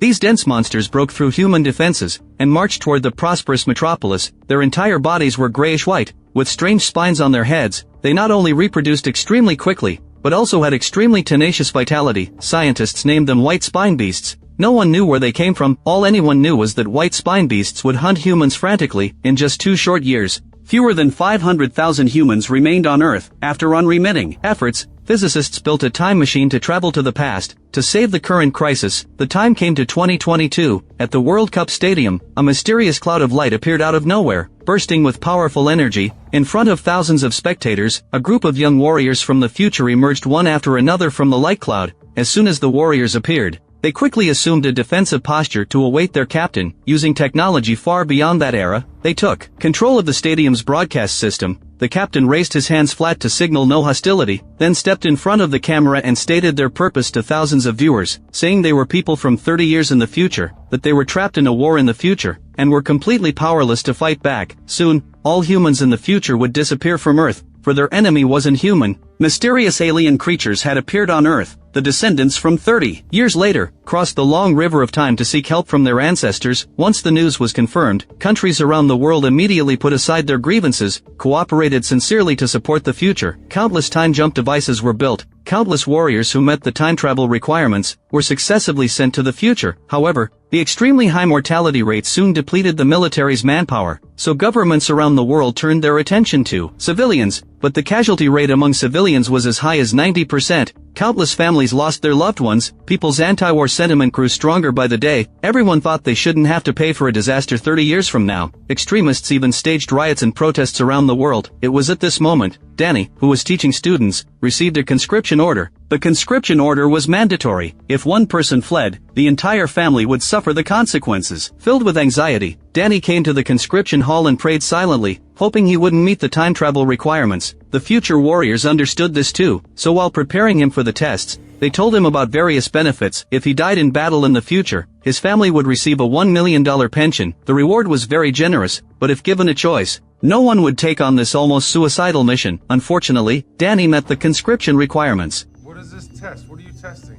These dense monsters broke through human defenses and marched toward the prosperous metropolis. Their entire bodies were grayish-white, with strange spines on their heads. They not only reproduced extremely quickly, but also had extremely tenacious vitality. Scientists named them white spine beasts. No one knew where they came from. All anyone knew was that white spine beasts would hunt humans frantically. In just 2 short years, fewer than 500,000 humans remained on Earth. After unremitting efforts, physicists built a time machine to travel to the past, to save the current crisis. The time came to 2022. At the World Cup Stadium, a mysterious cloud of light appeared out of nowhere, bursting with powerful energy. In front of thousands of spectators, a group of young warriors from the future emerged one after another from the light cloud. As soon as the warriors appeared, they quickly assumed a defensive posture to await their captain. Using technology far beyond that era, they took control of the stadium's broadcast system. The captain raised his hands flat to signal no hostility, then stepped in front of the camera and stated their purpose to thousands of viewers, saying they were people from 30 years in the future, that they were trapped in a war in the future, and were completely powerless to fight back. Soon, all humans in the future would disappear from Earth, for their enemy wasn't human. Mysterious alien creatures had appeared on Earth. The descendants from 30 years later crossed the long river of time to seek help from their ancestors. Once the news was confirmed, countries around the world immediately put aside their grievances, cooperated sincerely to support the future. Countless time jump devices were built. Countless warriors who met the time travel requirements were successively sent to the future. However, the extremely high mortality rate soon depleted the military's manpower, so governments around the world turned their attention to civilians, but the casualty rate among civilians was as high as 90%. Countless families lost their loved ones. People's anti-war sentiment grew stronger by the day. Everyone thought they shouldn't have to pay for a disaster 30 years from now. Extremists even staged riots and protests around the world. It was at this moment, Danny, who was teaching students, received a conscription order. The conscription order was mandatory. If one person fled, the entire family would suffer the consequences. Filled with anxiety, Danny came to the conscription hall and prayed silently, hoping he wouldn't meet the time travel requirements. The future warriors understood this too, so while preparing him for the tests, they told him about various benefits. If he died in battle in the future, his family would receive a $1 million pension. The reward was very generous, but if given a choice, no one would take on this almost suicidal mission. Unfortunately, Danny met the conscription requirements. What is this test? What are you testing?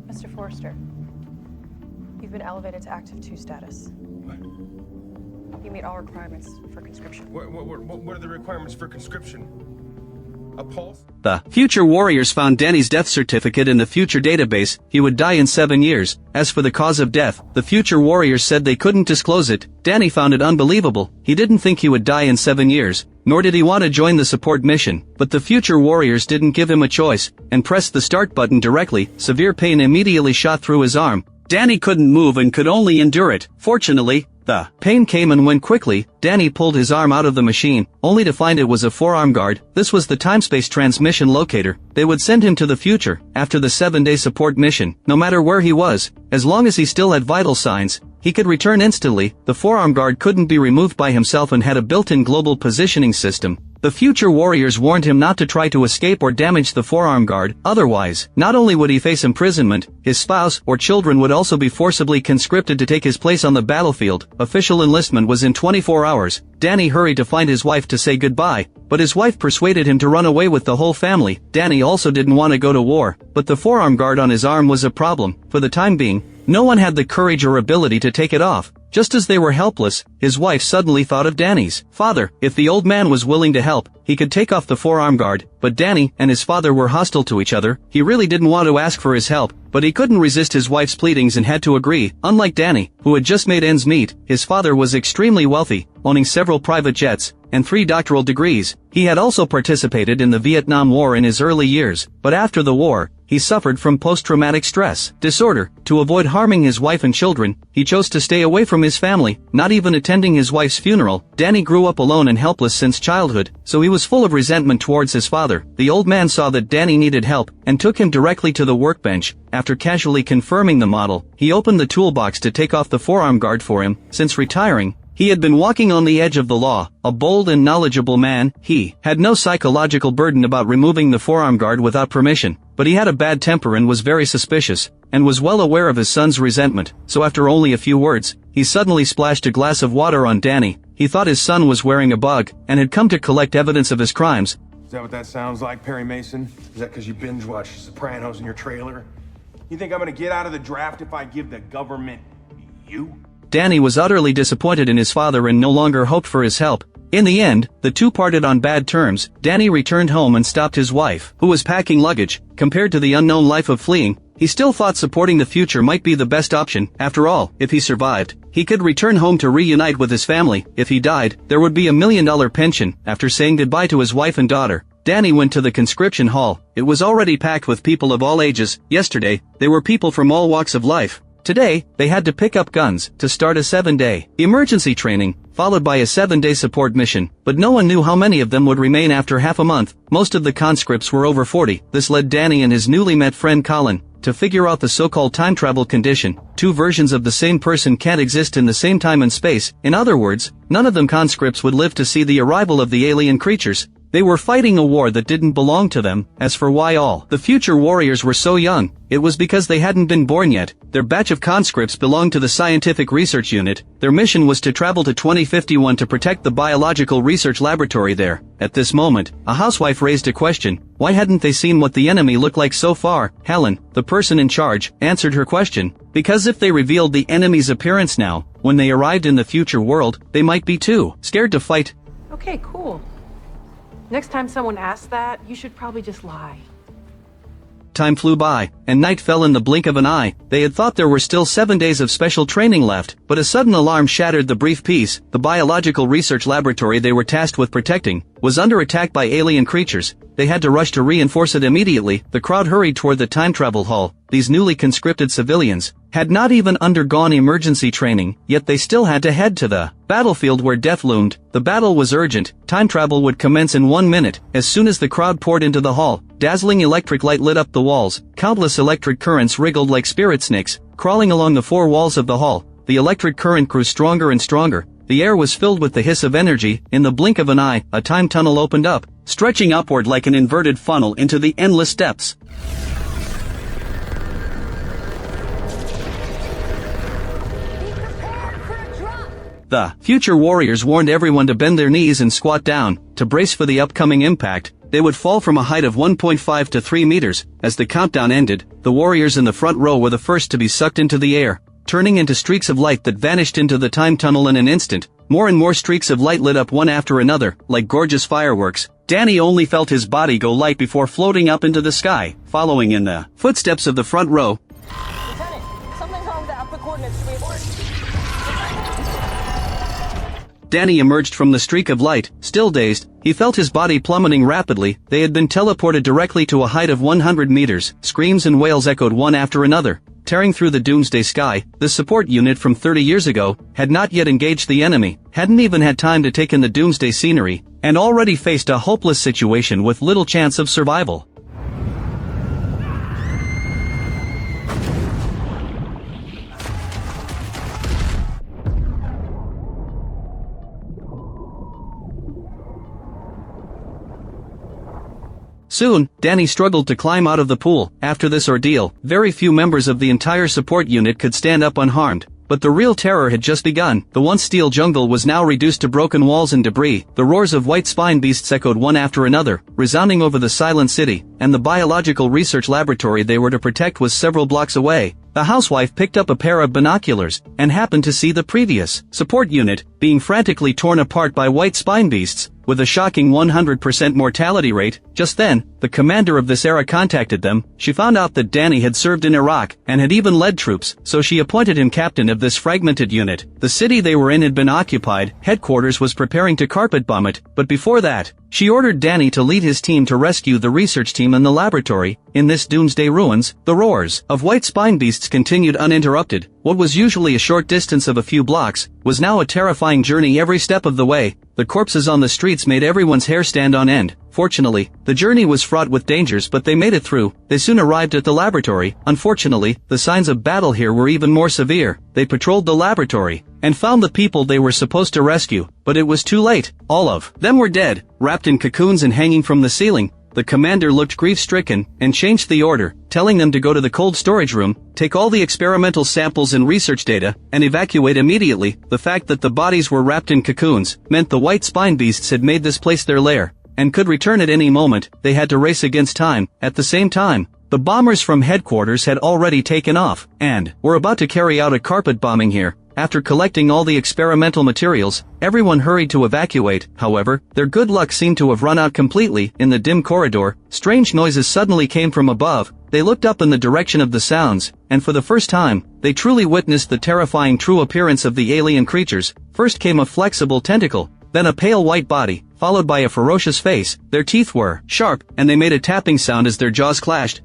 Mr. Forrester, you've been elevated to Active 2 status. What? You meet all requirements for conscription. What are the requirements for conscription? A pulse? The future warriors found Danny's death certificate in the future database. He would die in 7 years. As for the cause of death, the future warriors said they couldn't disclose it. Danny found it unbelievable. He didn't think he would die in 7 years, nor did he want to join the support mission. But the future warriors didn't give him a choice, and pressed the start button directly. Severe pain immediately shot through his arm. Danny couldn't move and could only endure it. Fortunately, the pain came and went quickly. Danny pulled his arm out of the machine, only to find it was a forearm guard. This was the time-space transmission locator. They would send him to the future, after the 7-day support mission. No matter where he was, as long as he still had vital signs, he could return instantly. The forearm guard couldn't be removed by himself and had a built-in global positioning system. The future warriors warned him not to try to escape or damage the forearm guard, otherwise, not only would he face imprisonment, his spouse or children would also be forcibly conscripted to take his place on the battlefield. Official enlistment was in 24 hours. Danny hurried to find his wife to say goodbye, but his wife persuaded him to run away with the whole family. Danny also didn't want to go to war, but the forearm guard on his arm was a problem. For the time being, no one had the courage or ability to take it off. Just as they were helpless, his wife suddenly thought of Danny's father. If the old man was willing to help, he could take off the forearm guard, but Danny and his father were hostile to each other. He really didn't want to ask for his help, but he couldn't resist his wife's pleadings and had to agree. Unlike Danny, who had just made ends meet, his father was extremely wealthy, owning several private jets and 3 doctoral degrees. He had also participated in the Vietnam War in his early years, but after the war, he suffered from post-traumatic stress disorder. To avoid harming his wife and children, he chose to stay away from his family, not even attending his wife's funeral. Danny grew up alone and helpless since childhood, so he was full of resentment towards his father. The old man saw that Danny needed help, and took him directly to the workbench. After casually confirming the model, he opened the toolbox to take off the forearm guard for him. Since retiring, he had been walking on the edge of the law. A bold and knowledgeable man, he had no psychological burden about removing the forearm guard without permission, but he had a bad temper and was very suspicious, and was well aware of his son's resentment. So after only a few words, he suddenly splashed a glass of water on Danny. He thought his son was wearing a bug, and had come to collect evidence of his crimes. Is that what that sounds like, Perry Mason? Is that because you binge watch Sopranos in your trailer? You think I'm gonna get out of the draft if I give the government you? Danny was utterly disappointed in his father and no longer hoped for his help. In the end, the two parted on bad terms. Danny returned home and stopped his wife, who was packing luggage. Compared to the unknown life of fleeing, he still thought supporting the future might be the best option. After all, if he survived, he could return home to reunite with his family. If he died, there would be $1 million pension. After saying goodbye to his wife and daughter, Danny went to the conscription hall. It was already packed with people of all ages. Yesterday, they were people from all walks of life. Today, they had to pick up guns to start a 7-day emergency training, followed by a 7-day support mission, but no one knew how many of them would remain after half a month. Most of the conscripts were over 40. This led Danny and his newly met friend Colin to figure out the so-called time travel condition. Two versions of the same person can't exist in the same time and space. In other words, none of them conscripts would live to see the arrival of the alien creatures. They were fighting a war that didn't belong to them. As for why all the future warriors were so young, it was because they hadn't been born yet. Their batch of conscripts belonged to the Scientific Research Unit. Their mission was to travel to 2051 to protect the biological research laboratory there. At this moment, a housewife raised a question. Why hadn't they seen what the enemy looked like so far? Helen, the person in charge, answered her question. Because if they revealed the enemy's appearance now, when they arrived in the future world, they might be too scared to fight. Okay, cool. Next time someone asks that, you should probably just lie. Time flew by, and night fell in the blink of an eye. They had thought there were still 7 days of special training left, but a sudden alarm shattered the brief peace. The biological research laboratory they were tasked with protecting was under attack by alien creatures. They had to rush to reinforce it immediately. The crowd hurried toward the time travel hall. These newly conscripted civilians had not even undergone emergency training, yet they still had to head to the battlefield where death loomed. The battle was urgent. Time travel would commence in 1 minute. As soon as the crowd poured into the hall, dazzling electric light lit up the walls. Countless electric currents wriggled like spirit snakes, crawling along the 4 walls of the hall. The electric current grew stronger and stronger. The air was filled with the hiss of energy. In the blink of an eye, a time tunnel opened up, stretching upward like an inverted funnel into the endless depths. The future warriors warned everyone to bend their knees and squat down, to brace for the upcoming impact. They would fall from a height of 1.5 to 3 meters. As the countdown ended, the warriors in the front row were the first to be sucked into the air, turning into streaks of light that vanished into the time tunnel in an instant. More and more streaks of light lit up one after another, like gorgeous fireworks. Danny only felt his body go light before floating up into the sky, following in the footsteps of the front row. Lieutenant, something's wrong with the output coordinates. Danny emerged from the streak of light, still dazed. He felt his body plummeting rapidly. They had been teleported directly to a height of 100 meters. Screams and wails echoed one after another, tearing through the doomsday sky. The support unit from 30 years ago had not yet engaged the enemy, hadn't even had time to take in the doomsday scenery, and already faced a hopeless situation with little chance of survival. Soon, Danny struggled to climb out of the pool. After this ordeal, very few members of the entire support unit could stand up unharmed. But the real terror had just begun. The once steel jungle was now reduced to broken walls and debris. The roars of white spine beasts echoed one after another, resounding over the silent city, and the biological research laboratory they were to protect was several blocks away. The housewife picked up a pair of binoculars, and happened to see the previous support unit being frantically torn apart by white spine beasts, with a shocking 100% mortality rate. Just then, the commander of this era contacted them. She found out that Danny had served in Iraq, and had even led troops, so she appointed him captain of this fragmented unit. The city they were in had been occupied. Headquarters was preparing to carpet bomb it, but before that, she ordered Danny to lead his team to rescue the research team in the laboratory. In this doomsday ruins, the roars of white spine beasts continued uninterrupted. What was usually a short distance of a few blocks, was now a terrifying journey every step of the way. The corpses on the streets made everyone's hair stand on end. Fortunately, the journey was fraught with dangers, but they made it through. They soon arrived at the laboratory. Unfortunately, the signs of battle here were even more severe. They patrolled the laboratory, and found the people they were supposed to rescue, but it was too late. All of them were dead, wrapped in cocoons and hanging from the ceiling. The commander looked grief-stricken, and changed the order, telling them to go to the cold storage room, take all the experimental samples and research data, and evacuate immediately. The fact that the bodies were wrapped in cocoons meant the white spine beasts had made this place their lair, and could return at any moment. They had to race against time. At the same time, The bombers from headquarters had already taken off, and were about to carry out a carpet bombing here. After collecting all the experimental materials, everyone hurried to evacuate. However, their good luck seemed to have run out completely. In the dim corridor, strange noises suddenly came from above. They looked up in the direction of the sounds, and for the first time, they truly witnessed the terrifying true appearance of the alien creatures. First came a flexible tentacle, then a pale white body, followed by a ferocious face. Their teeth were sharp, and they made a tapping sound as their jaws clashed.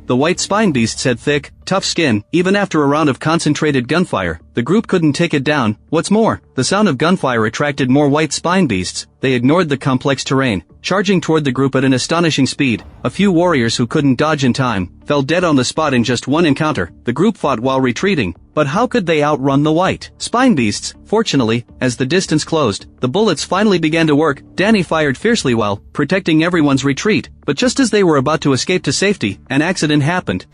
The white spine beasts had thick, tough skin. Even after a round of concentrated gunfire, the group couldn't take it down. What's more, the sound of gunfire attracted more white spine beasts. They ignored the complex terrain, charging toward the group at an astonishing speed. A few warriors who couldn't dodge in time fell dead on the spot in just one encounter. The group fought while retreating, but how could they outrun the white spine beasts? Fortunately, as the distance closed, the bullets finally began to work. Danny fired fiercely while protecting everyone's retreat, but just as they were about to escape to safety, an accident happened.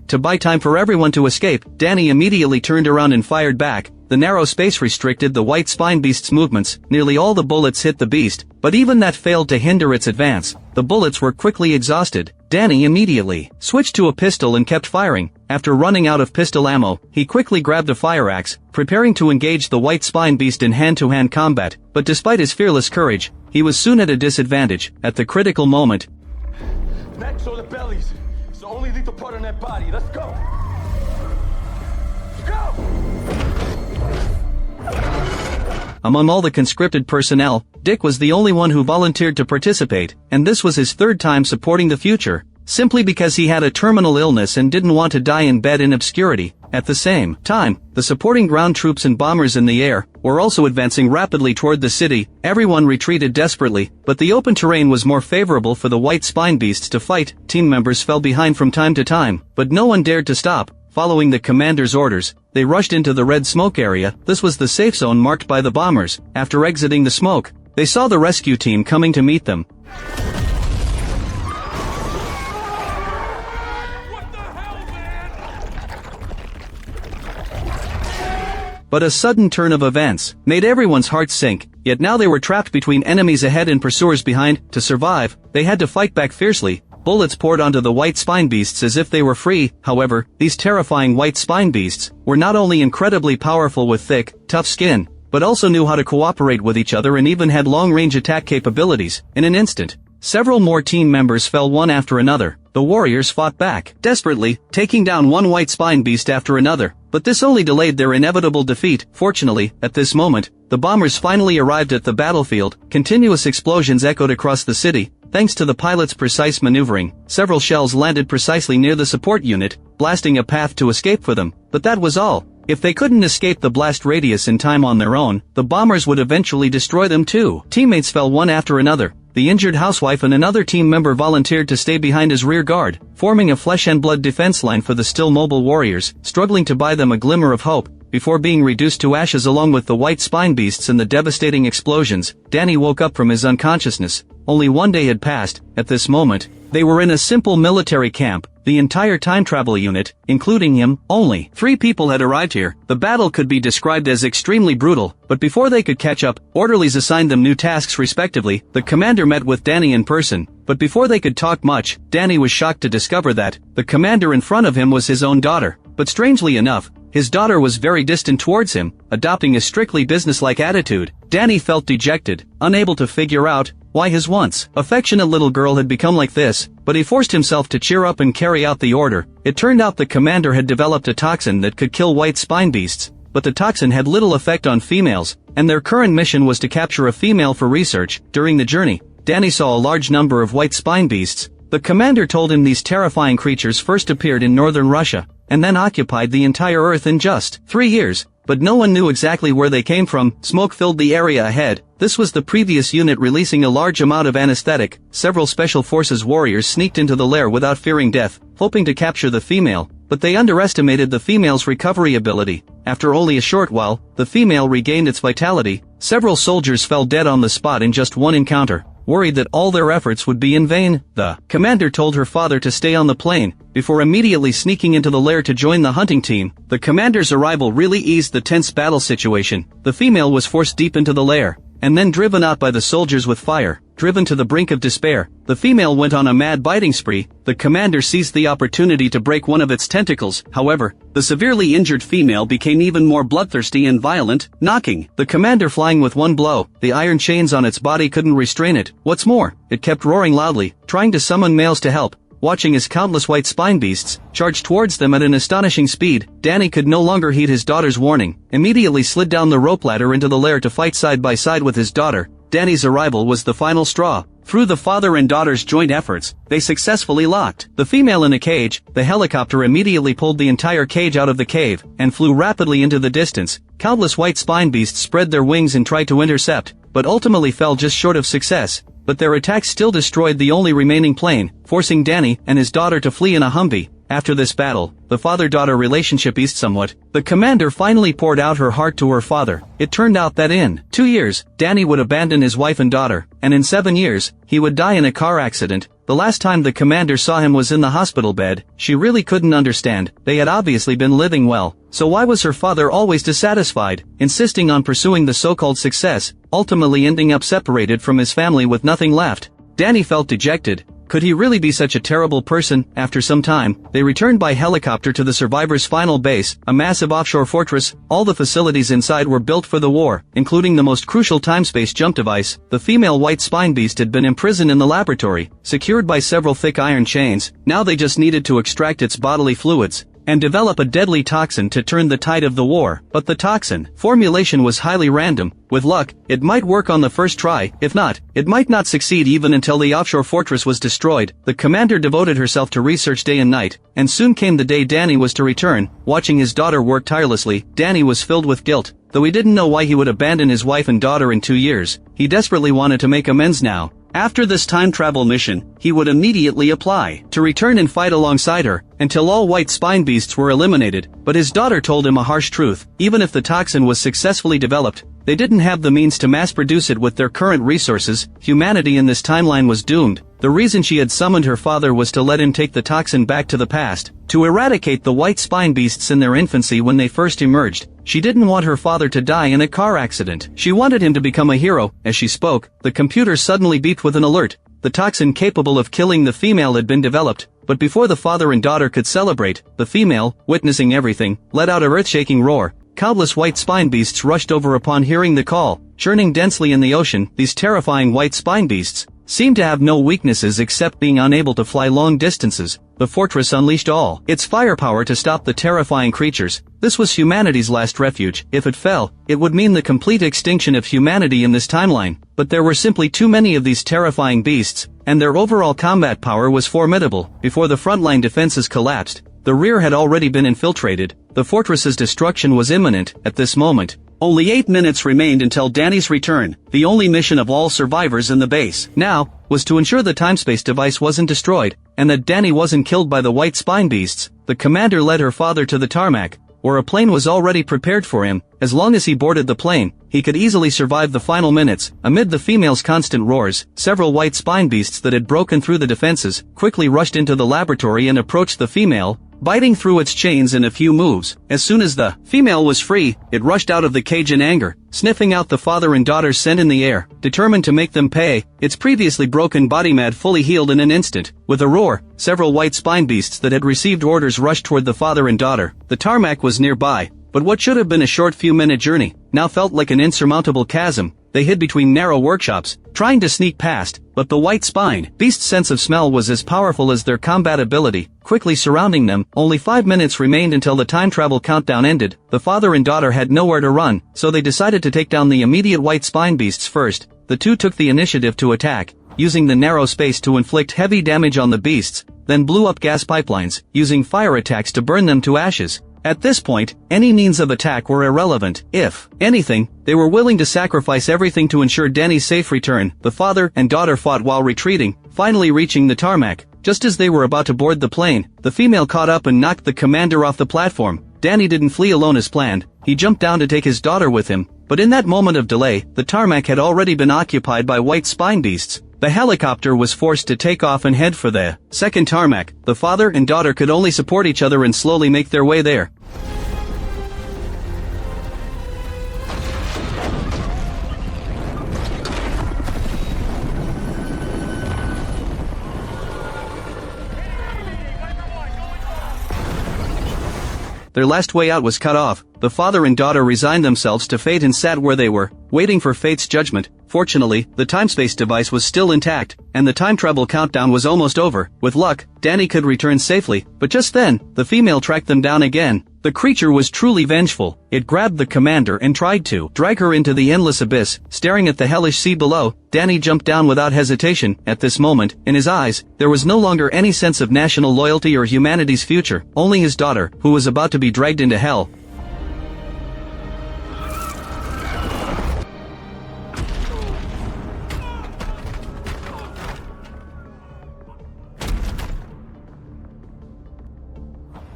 To buy time for everyone to escape, Danny immediately turned around and fired back. The narrow space restricted the white spine beast's movements. Nearly all the bullets hit the beast, but even that failed to hinder its advance. The bullets were quickly exhausted. Danny immediately switched to a pistol and kept firing. After running out of pistol ammo, he quickly grabbed a fire axe, preparing to engage the white spine beast in hand-to-hand combat. But despite his fearless courage, he was soon at a disadvantage. At the critical moment, Necks or the bellies. It's the only lethal part on that body. Let's go. Go! among all the conscripted personnel, Dick was the only one who volunteered to participate, and this was his third time supporting the future, simply because he had a terminal illness and didn't want to die in bed in obscurity. At the same time, the supporting ground troops and bombers in the air were also advancing rapidly toward the city. Everyone retreated desperately, but the open terrain was more favorable for the white spine beasts to fight. Team members fell behind from time to time, but no one dared to stop. Following the commander's orders, they rushed into the red smoke area. This was the safe zone marked by the bombers. After exiting the smoke, they saw the rescue team coming to meet them. But a sudden turn of events made everyone's hearts sink. Yet now they were trapped between enemies ahead and pursuers behind. To survive, they had to fight back fiercely. Bullets poured onto the white spine beasts as if they were free. However, these terrifying white spine beasts were not only incredibly powerful with thick, tough skin, but also knew how to cooperate with each other and even had long-range attack capabilities. In an instant, several more team members fell one after another. The warriors fought back, desperately, taking down one white spine beast after another. But this only delayed their inevitable defeat. Fortunately, at this moment, the bombers finally arrived at the battlefield. Continuous explosions echoed across the city. Thanks to the pilot's precise maneuvering, several shells landed precisely near the support unit, blasting a path to escape for them. But that was all. If they couldn't escape the blast radius in time on their own, the bombers would eventually destroy them too. Teammates fell one after another. The injured housewife and another team member volunteered to stay behind as rear guard, forming a flesh and blood defense line for the still mobile warriors, struggling to buy them a glimmer of hope. Before being reduced to ashes along with the white spine beasts and the devastating explosions, Danny woke up from his unconsciousness. Only one day had passed. At this moment, they were in a simple military camp. The entire time travel unit, including him, only 3 people had arrived here. The battle could be described as extremely brutal, but before they could catch up, orderlies assigned them new tasks respectively. The commander met with Danny in person, but before they could talk much, Danny was shocked to discover that the commander in front of him was his own daughter. But strangely enough, his daughter was very distant towards him, adopting a strictly businesslike attitude. Danny felt dejected, unable to figure out why his once affectionate little girl had become like this, but he forced himself to cheer up and carry out the order. It turned out the commander had developed a toxin that could kill white spine beasts, but the toxin had little effect on females, and their current mission was to capture a female for research. During the journey, Danny saw a large number of white spine beasts. The commander told him these terrifying creatures first appeared in northern Russia, and then occupied the entire Earth in just 3 years. But no one knew exactly where they came from. Smoke filled the area ahead. This was the previous unit releasing a large amount of anesthetic. Several special forces warriors sneaked into the lair without fearing death, hoping to capture the female, but they underestimated the female's recovery ability. After only a short while, the female regained its vitality. Several soldiers fell dead on the spot in just one encounter. worried that all their efforts would be in vain. The commander told her father to stay on the plane, before immediately sneaking into the lair to join the hunting team. The commander's arrival really eased the tense battle situation. The female was forced deep into the lair, and then driven out by the soldiers with fire. Driven to the brink of despair, the female went on a mad biting spree. The commander seized the opportunity to break one of its tentacles. However, the severely injured female became even more bloodthirsty and violent, knocking the commander flying with one blow. The iron chains on its body couldn't restrain it. What's more, it kept roaring loudly, trying to summon males to help. Watching as countless white spine beasts charged towards them at an astonishing speed, Danny could no longer heed his daughter's warning, immediately slid down the rope ladder into the lair to fight side by side with his daughter. Danny's arrival was the final straw. Through the father and daughter's joint efforts, they successfully locked the female in a cage. The helicopter immediately pulled the entire cage out of the cave, and flew rapidly into the distance. Countless white spine beasts spread their wings and tried to intercept, but ultimately fell just short of success. But their attacks still destroyed the only remaining plane, forcing Danny and his daughter to flee in a Humvee. After this battle, the father-daughter relationship eased somewhat. The commander finally poured out her heart to her father. It turned out that in 2 years, Danny would abandon his wife and daughter, and in 7 years, he would die in a car accident. The last time the commander saw him was in the hospital bed. She really couldn't understand. They had obviously been living well, so why was her father always dissatisfied, insisting on pursuing the so-called success, ultimately ending up separated from his family with nothing left? Danny felt dejected. Could he really be such a terrible person? After some time, they returned by helicopter to the survivors' final base, a massive offshore fortress. All the facilities inside were built for the war, including the most crucial time-space jump device. The female white spine beast had been imprisoned in the laboratory, secured by several thick iron chains. Now they just needed to extract its bodily fluids and develop a deadly toxin to turn the tide of the war. But the toxin formulation was highly random. With luck, it might work on the first try. If not, it might not succeed even until the offshore fortress was destroyed. The commander devoted herself to research day and night, and soon came the day Danny was to return. Watching his daughter work tirelessly, Danny was filled with guilt. Though he didn't know why he would abandon his wife and daughter in 2 years, he desperately wanted to make amends now. After this time travel mission, he would immediately apply to return and fight alongside her, until all white spine beasts were eliminated. But his daughter told him a harsh truth. Even if the toxin was successfully developed, they didn't have the means to mass produce it with their current resources. Humanity in this timeline was doomed. The reason she had summoned her father was to let him take the toxin back to the past, to eradicate the white spine beasts in their infancy when they first emerged. She didn't want her father to die in a car accident. She wanted him to become a hero. As she spoke, the computer suddenly beeped with an alert. The toxin capable of killing the female had been developed. But before the father and daughter could celebrate, the female, witnessing everything, let out a earth-shaking roar. Countless white spine beasts rushed over upon hearing the call. Churning densely in the ocean, these terrifying white spine beasts seemed to have no weaknesses except being unable to fly long distances. The fortress unleashed all its firepower to stop the terrifying creatures. This was humanity's last refuge. If it fell, it would mean the complete extinction of humanity in this timeline. But there were simply too many of these terrifying beasts, and their overall combat power was formidable. Before the frontline defenses collapsed, the rear had already been infiltrated. The fortress's destruction was imminent. At this moment, only 8 minutes remained until Danny's return. The only mission of all survivors in the base now was to ensure the time-space device wasn't destroyed, and that Danny wasn't killed by the white spine beasts. The commander led her father to the tarmac, where a plane was already prepared for him. As long as he boarded the plane, he could easily survive the final minutes. Amid the female's constant roars, several white spine beasts that had broken through the defenses quickly rushed into the laboratory and approached the female, biting through its chains in a few moves. As soon as the female was free, it rushed out of the cage in anger, sniffing out the father and daughter's scent in the air, determined to make them pay. Its previously broken body mat fully healed in an instant. With a roar, several white spine beasts that had received orders rushed toward the father and daughter. The tarmac was nearby, but what should have been a short few-minute journey now felt like an insurmountable chasm. They hid between narrow workshops, trying to sneak past, but the white spine beast's sense of smell was as powerful as their combat ability, quickly surrounding them. Only 5 minutes remained until the time travel countdown ended. The father and daughter had nowhere to run, so they decided to take down the immediate white spine beasts first. The two took the initiative to attack, using the narrow space to inflict heavy damage on the beasts, then blew up gas pipelines, using fire attacks to burn them to ashes. At this point, any means of attack were irrelevant. If anything, they were willing to sacrifice everything to ensure Danny's safe return. The father and daughter fought while retreating, finally reaching the tarmac. Just as they were about to board the plane, the female caught up and knocked the commander off the platform. Danny didn't flee alone as planned. He jumped down to take his daughter with him. But in that moment of delay, the tarmac had already been occupied by white spine beasts. The helicopter was forced to take off and head for the second tarmac. The father and daughter could only support each other and slowly make their way there. Their last way out was cut off. The father and daughter resigned themselves to fate and sat where they were, waiting for fate's judgment. Fortunately, the time-space device was still intact, and the time travel countdown was almost over. With luck, Danny could return safely, but just then, the female tracked them down again. The creature was truly vengeful. It grabbed the commander and tried to drag her into the endless abyss. Staring at the hellish sea below, Danny jumped down without hesitation. At this moment, in his eyes, there was no longer any sense of national loyalty or humanity's future, only his daughter, who was about to be dragged into hell.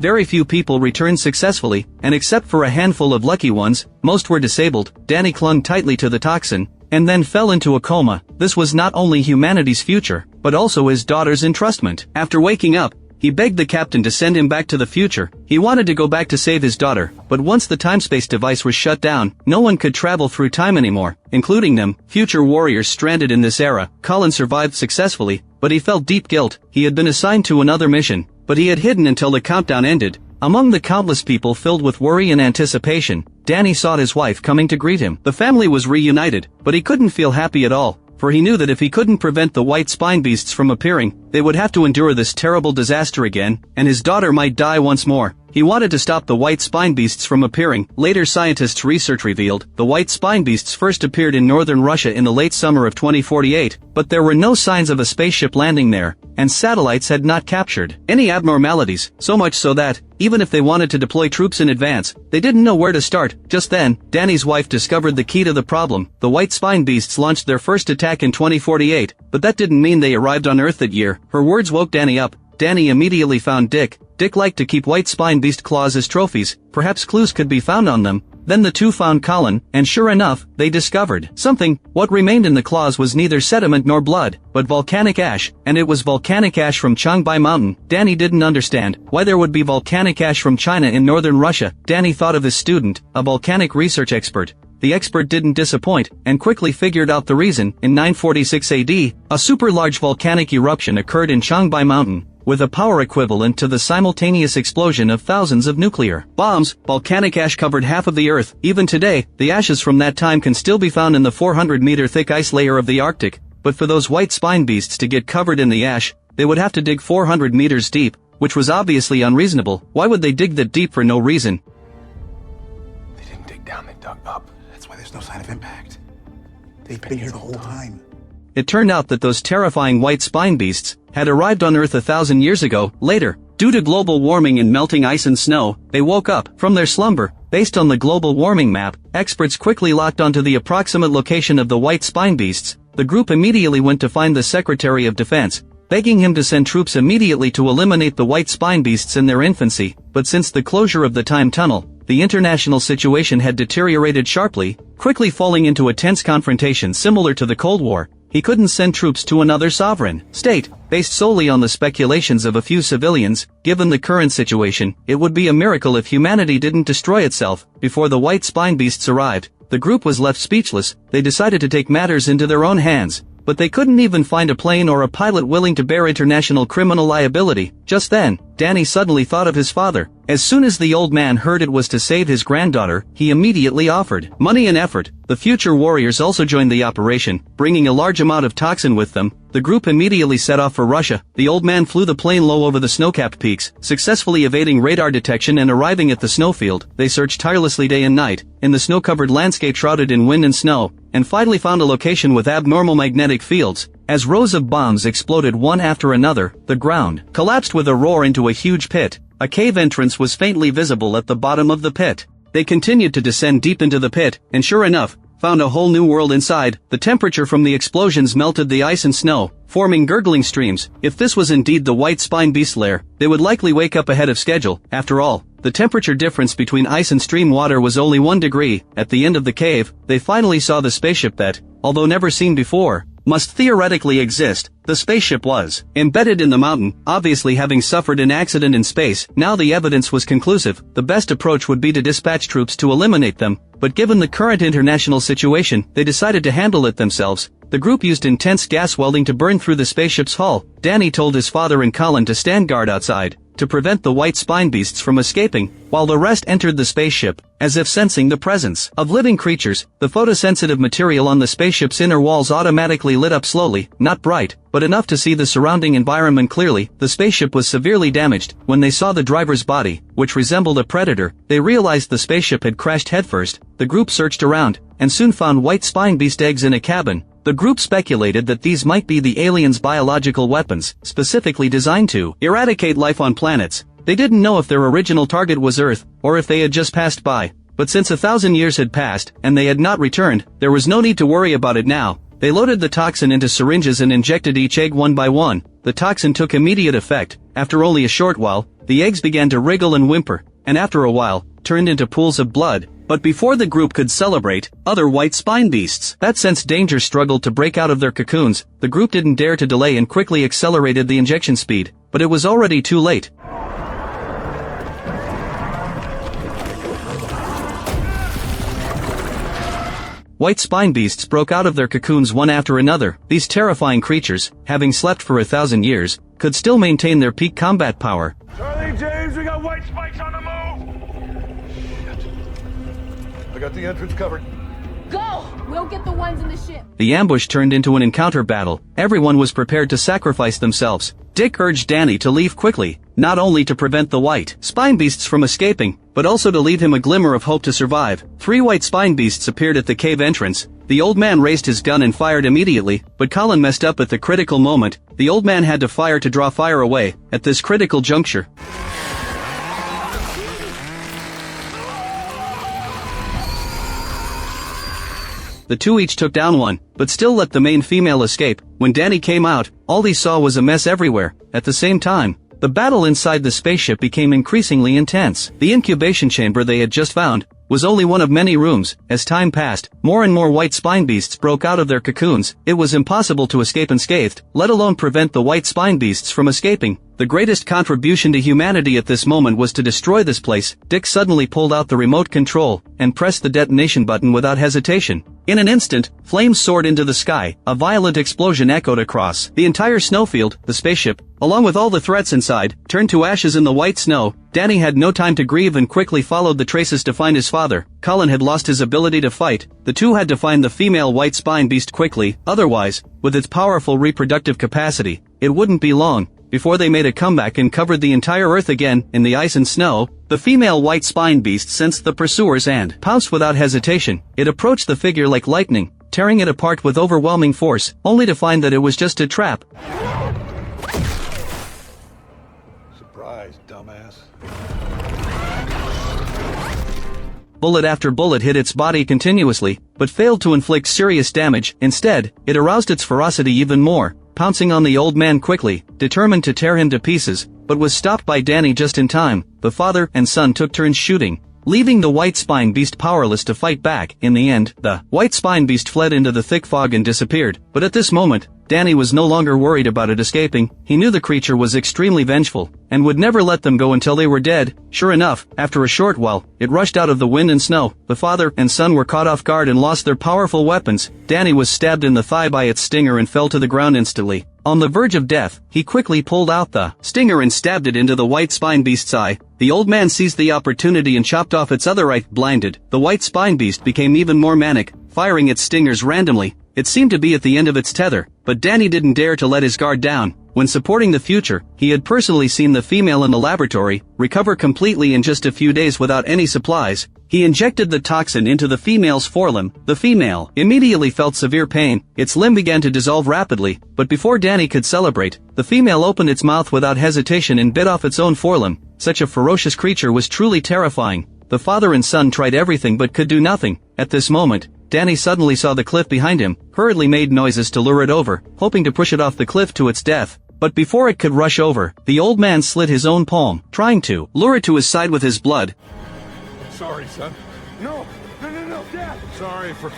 Very few people returned successfully, and except for a handful of lucky ones, most were disabled. Danny clung tightly to the toxin, and then fell into a coma. This was not only humanity's future, but also his daughter's entrustment. After waking up, he begged the captain to send him back to the future. He wanted to go back to save his daughter, but once the time-space device was shut down, no one could travel through time anymore, including them. Future warriors stranded in this era. Colin survived successfully, but he felt deep guilt. He had been assigned to another mission, but he had hidden until the countdown ended. Among the countless people filled with worry and anticipation, Danny saw his wife coming to greet him. The family was reunited, but he couldn't feel happy at all, for he knew that if he couldn't prevent the white spine beasts from appearing, they would have to endure this terrible disaster again, and his daughter might die once more. He wanted to stop the white spine beasts from appearing. Later scientists' research revealed the white spine beasts first appeared in northern Russia in the late summer of 2048, but there were no signs of a spaceship landing there, and satellites had not captured any abnormalities, so much so that, even if they wanted to deploy troops in advance, they didn't know where to start. Just then, Danny's wife discovered the key to the problem. The white spine beasts launched their first attack in 2048, but that didn't mean they arrived on Earth that year. Her words woke Danny up. Danny immediately found Dick. Dick liked to keep white spine beast claws as trophies. Perhaps clues could be found on them. Then the two found Colin, and sure enough, they discovered something. What remained in the claws was neither sediment nor blood, but volcanic ash, and it was volcanic ash from Changbai Mountain. Danny didn't understand why there would be volcanic ash from China in northern Russia. Danny thought of his student, a volcanic research expert. The expert didn't disappoint, and quickly figured out the reason. In 946 AD, a super-large volcanic eruption occurred in Changbai Mountain, with a power equivalent to the simultaneous explosion of thousands of nuclear bombs. Volcanic ash covered half of the Earth. Even today, the ashes from that time can still be found in the 400-meter-thick ice layer of the Arctic, but for those white spine beasts to get covered in the ash, they would have to dig 400 meters deep, which was obviously unreasonable. Why would they dig that deep for no reason? They didn't dig down, they dug up. That's why there's no sign of impact. They've been here the whole time. It turned out that those terrifying white spine beasts had arrived on Earth 1,000 years ago. Later, due to global warming and melting ice and snow, they woke up from their slumber. Based on the global warming map, experts quickly locked onto the approximate location of the white spine beasts. The group immediately went to find the Secretary of Defense, begging him to send troops immediately to eliminate the white spine beasts in their infancy. But since the closure of the time tunnel, the international situation had deteriorated sharply, quickly falling into a tense confrontation similar to the Cold War. He couldn't send troops to another sovereign state, based solely on the speculations of a few civilians. Given the current situation, it would be a miracle if humanity didn't destroy itself before the white spine beasts arrived. The group was left speechless. They decided to take matters into their own hands, but they couldn't even find a plane or a pilot willing to bear international criminal liability. Just then, Danny suddenly thought of his father. As soon as the old man heard it was to save his granddaughter, he immediately offered money and effort. The future warriors also joined the operation, bringing a large amount of toxin with them. The group immediately set off for Russia. The old man flew the plane low over the snow-capped peaks, successfully evading radar detection and arriving at the snowfield. They searched tirelessly day and night, in the snow-covered landscape shrouded in wind and snow, and finally found a location with abnormal magnetic fields. As rows of bombs exploded one after another, the ground collapsed with a roar into a huge pit. A cave entrance was faintly visible at the bottom of the pit. They continued to descend deep into the pit, and sure enough, found a whole new world inside. The temperature from the explosions melted the ice and snow, forming gurgling streams. If this was indeed the white spine beast lair, they would likely wake up ahead of schedule. After all, the temperature difference between ice and stream water was only 1 degree. At the end of the cave, they finally saw the spaceship that, although never seen before, must theoretically exist. The spaceship was embedded in the mountain, obviously having suffered an accident in space. Now the evidence was conclusive. The best approach would be to dispatch troops to eliminate them, but given the current international situation, they decided to handle it themselves. The group used intense gas welding to burn through the spaceship's hull. Danny told his father and Colin to stand guard outside, to prevent the white spine beasts from escaping, while the rest entered the spaceship, as if sensing the presence of living creatures. The photosensitive material on the spaceship's inner walls automatically lit up slowly, not bright, but enough to see the surrounding environment clearly. The spaceship was severely damaged. When they saw the driver's body, which resembled a predator, they realized the spaceship had crashed headfirst. The group searched around, and soon found white spine beast eggs in a cabin. The group speculated that these might be the aliens' biological weapons, specifically designed to eradicate life on planets. They didn't know if their original target was Earth, or if they had just passed by. But since 1,000 years had passed, and they had not returned, there was no need to worry about it now. They loaded the toxin into syringes and injected each egg one by one. The toxin took immediate effect. After only a short while, the eggs began to wriggle and whimper, and after a while, turned into pools of blood. But before the group could celebrate, other white spine beasts that sensed danger struggled to break out of their cocoons. The group didn't dare to delay and quickly accelerated the injection speed, but it was already too late. White spine beasts broke out of their cocoons one after another. These terrifying creatures, having slept for 1,000 years, could still maintain their peak combat power. Charlie James, we got white spikes on the move! I got the entrance covered. Go! We'll get the ones in the ship. The ambush turned into an encounter battle. Everyone was prepared to sacrifice themselves. Dick urged Danny to leave quickly, not only to prevent the white spine beasts from escaping, but also to leave him a glimmer of hope to survive. 3 white spine beasts appeared at the cave entrance. The old man raised his gun and fired immediately, but Colin messed up at the critical moment. The old man had to fire to draw fire away. At this critical juncture, the two each took down one, but still let the main female escape. When Danny came out, all he saw was a mess everywhere. At the same time, the battle inside the spaceship became increasingly intense. The incubation chamber they had just found was only one of many rooms. As time passed, more and more white spine beasts broke out of their cocoons. It was impossible to escape unscathed, let alone prevent the white spine beasts from escaping. The greatest contribution to humanity at this moment was to destroy this place. Dick suddenly pulled out the remote control and pressed the detonation button without hesitation. In an instant, flames soared into the sky. A violent explosion echoed across the entire snowfield. The spaceship, along with all the threats inside, turned to ashes in the white snow. Danny had no time to grieve and quickly followed the traces to find his father. Colin had lost his ability to fight. The two had to find the female white spine beast quickly, otherwise, with its powerful reproductive capacity, it wouldn't be long before they made a comeback and covered the entire Earth again in the ice and snow. The female white spine beast sensed the pursuers and pounced without hesitation. It approached the figure like lightning, tearing it apart with overwhelming force, only to find that it was just a trap. Surprise, dumbass. Bullet after bullet hit its body continuously, but failed to inflict serious damage. Instead, it aroused its ferocity even more, pouncing on the old man quickly, determined to tear him to pieces, but was stopped by Danny just in time. The father and son took turns shooting, leaving the white spine beast powerless to fight back. In the end, the white spine beast fled into the thick fog and disappeared. But at this moment, Danny was no longer worried about it escaping. He knew the creature was extremely vengeful, and would never let them go until they were dead. Sure enough, after a short while, it rushed out of the wind and snow. The father and son were caught off guard and lost their powerful weapons. Danny was stabbed in the thigh by its stinger and fell to the ground instantly. On the verge of death, he quickly pulled out the stinger and stabbed it into the white spine beast's eye. The old man seized the opportunity and chopped off its other eye. Blinded, the white spine beast became even more manic, firing its stingers randomly. It seemed to be at the end of its tether, but Danny didn't dare to let his guard down. When supporting the future, he had personally seen the female in the laboratory recover completely in just a few days without any supplies. He injected the toxin into the female's forelimb. The female immediately felt severe pain. Its limb began to dissolve rapidly, but before Danny could celebrate, the female opened its mouth without hesitation and bit off its own forelimb. Such a ferocious creature was truly terrifying. The father and son tried everything but could do nothing. At this moment, Danny suddenly saw the cliff behind him, hurriedly made noises to lure it over, hoping to push it off the cliff to its death. But before it could rush over, the old man slit his own palm, trying to lure it to his side with his blood. Sorry, son. No, Dad. Sorry for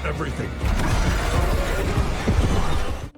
everything.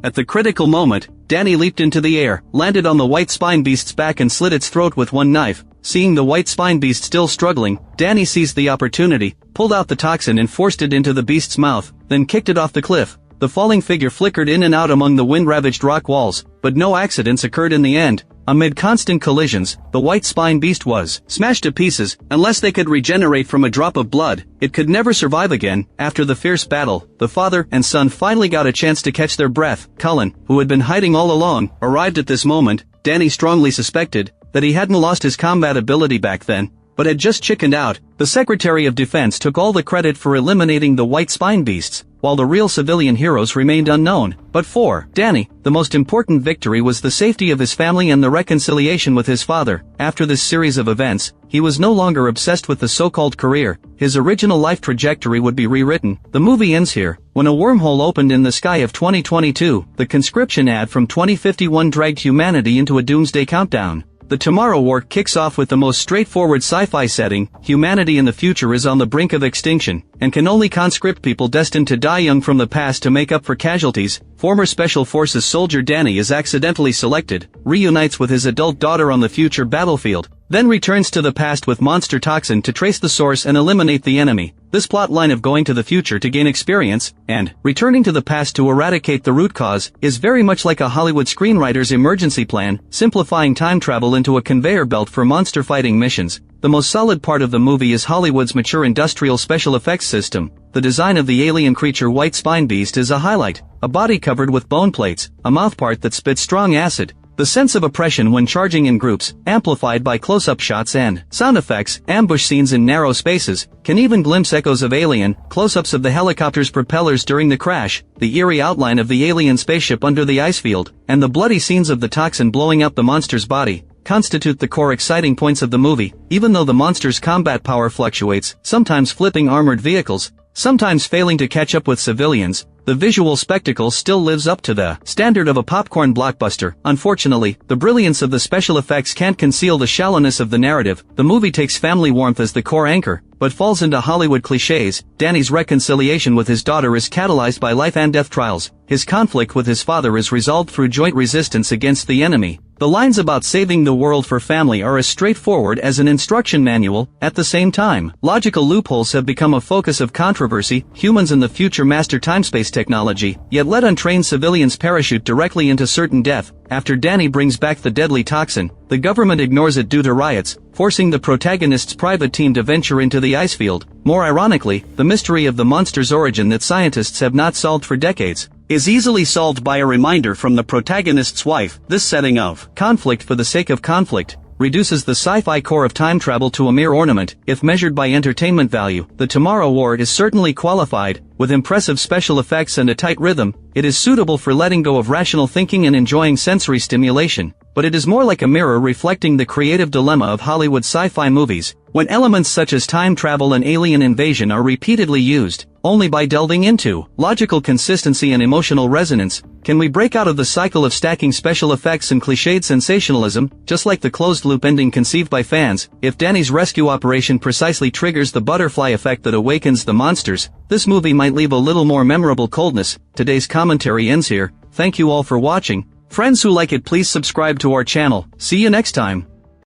At the critical moment, Danny leaped into the air, landed on the white spine beast's back and slit its throat with one knife. Seeing the white spine beast still struggling, Danny seized the opportunity, pulled out the toxin and forced it into the beast's mouth, then kicked it off the cliff. The falling figure flickered in and out among the wind-ravaged rock walls, but no accidents occurred in the end. Amid constant collisions, the white spine beast was smashed to pieces. Unless they could regenerate from a drop of blood, it could never survive again. After the fierce battle, the father and son finally got a chance to catch their breath. Cullen, who had been hiding all along, arrived at this moment. Danny strongly suspected that he hadn't lost his combat ability back then, but had just chickened out. The Secretary of Defense took all the credit for eliminating the white spine beasts, while the real civilian heroes remained unknown. But for Danny, the most important victory was the safety of his family and the reconciliation with his father. After this series of events, he was no longer obsessed with the so-called career. His original life trajectory would be rewritten. The movie ends here. When a wormhole opened in the sky of 2022, the Conscription ad from 2051 dragged humanity into a doomsday countdown. The Tomorrow War kicks off with the most straightforward sci-fi setting. Humanity in the future is on the brink of extinction, and can only conscript people destined to die young from the past to make up for casualties. Former Special Forces soldier Danny is accidentally selected, reunites with his adult daughter on the future battlefield, then returns to the past with monster toxin to trace the source and eliminate the enemy. This plot line of going to the future to gain experience, and returning to the past to eradicate the root cause, is very much like a Hollywood screenwriter's emergency plan, simplifying time travel into a conveyor belt for monster fighting missions. The most solid part of the movie is Hollywood's mature industrial special effects system. The design of the alien creature White Spine Beast is a highlight. A body covered with bone plates, a mouthpart that spits strong acid, the sense of oppression when charging in groups, amplified by close-up shots and sound effects, ambush scenes in narrow spaces, can even glimpse echoes of Alien, close-ups of the helicopter's propellers during the crash, the eerie outline of the alien spaceship under the ice field, and the bloody scenes of the toxin blowing up the monster's body, constitute the core exciting points of the movie. Even though the monster's combat power fluctuates, sometimes flipping armored vehicles, sometimes failing to catch up with civilians, the visual spectacle still lives up to the standard of a popcorn blockbuster. Unfortunately, the brilliance of the special effects can't conceal the shallowness of the narrative. The movie takes family warmth as the core anchor, but falls into Hollywood cliches. Danny's reconciliation with his daughter is catalyzed by life and death trials. His conflict with his father is resolved through joint resistance against the enemy. The lines about saving the world for family are as straightforward as an instruction manual. At the same time, logical loopholes have become a focus of controversy. Humans in the future master time-space technology, yet let untrained civilians parachute directly into certain death. After Danny brings back the deadly toxin, the government ignores it due to riots, forcing the protagonist's private team to venture into the ice field. More ironically, the mystery of the monster's origin that scientists have not solved for decades is easily solved by a reminder from the protagonist's wife. This setting of conflict for the sake of conflict reduces the sci-fi core of time travel to a mere ornament. If measured by entertainment value, The Tomorrow War is certainly qualified. With impressive special effects and a tight rhythm, it is suitable for letting go of rational thinking and enjoying sensory stimulation. But it is more like a mirror reflecting the creative dilemma of Hollywood sci-fi movies, when elements such as time travel and alien invasion are repeatedly used. Only by delving into logical consistency and emotional resonance can we break out of the cycle of stacking special effects and cliched sensationalism. Just like the closed-loop ending conceived by fans, if Danny's rescue operation precisely triggers the butterfly effect that awakens the monsters, this movie might leave a little more memorable coldness. Today's commentary ends here. Thank you all for watching. Friends who like it, please subscribe to our channel. See you next time.